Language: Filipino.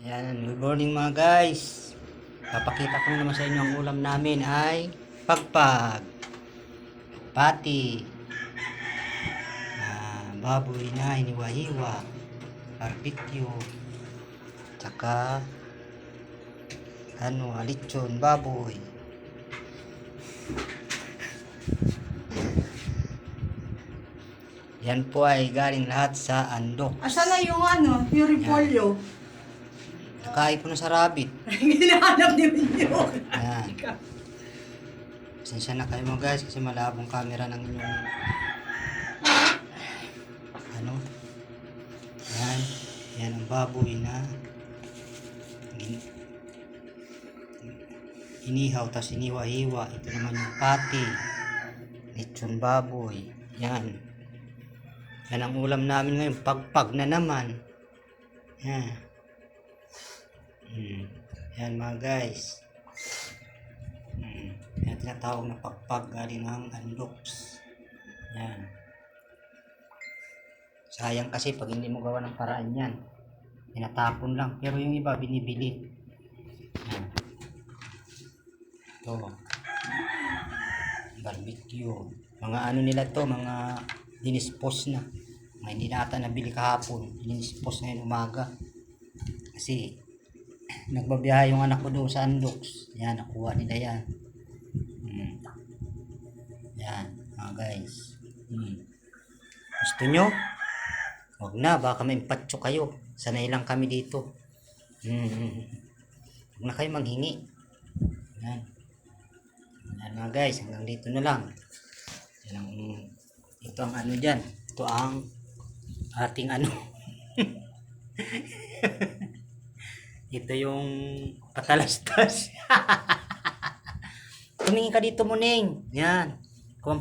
Yan, good morning mga guys. Papakita ko na naman sa inyo ang ulam namin ay pagpag, pati, baboy na iniwa-hiwa, barbecue, tsaka lechon baboy. Yan po ay galing lahat sa Andok. Asan na yung yung repolyo? Nakain po na sa rabbit. Hinahanap ni Minyo. Yan. Pasensya na kayo mga guys kasi malabong camera ng inyong yan. Yan ang baboy na inihaw tapos iniwa-hiwa. Ito naman yung pati, lechon baboy. Yan. Yan ang ulam namin ngayon. Pagpag na naman. Yan. Yan mga guys. Yan tinatawag na pagpag galing ng Andoks. Yan. Sayang kasi pag hindi mo gawa ng paraan yan. Tinatapon lang. Pero yung iba binibili. Yan. Ito. Barbecue. Mga nila to, mga dinispos na. Mga hindi na ata nabili kahapon. Dinispos ngayon umaga. Kasi nagbabiyahe yung anak ko doon sa Andoks. Yan, nakuha nila yan. Yan, mga guys. Gusto nyo? Huwag na, baka may impatso kayo. Sanay lang kami dito. Huwag na kayo maghingi. Yan. Yan mga guys, hanggang dito na lang. Yan ang, ito ang dyan. Ito ang ating ito yung patalastas. Tumingin ka dito, Muning. Yan.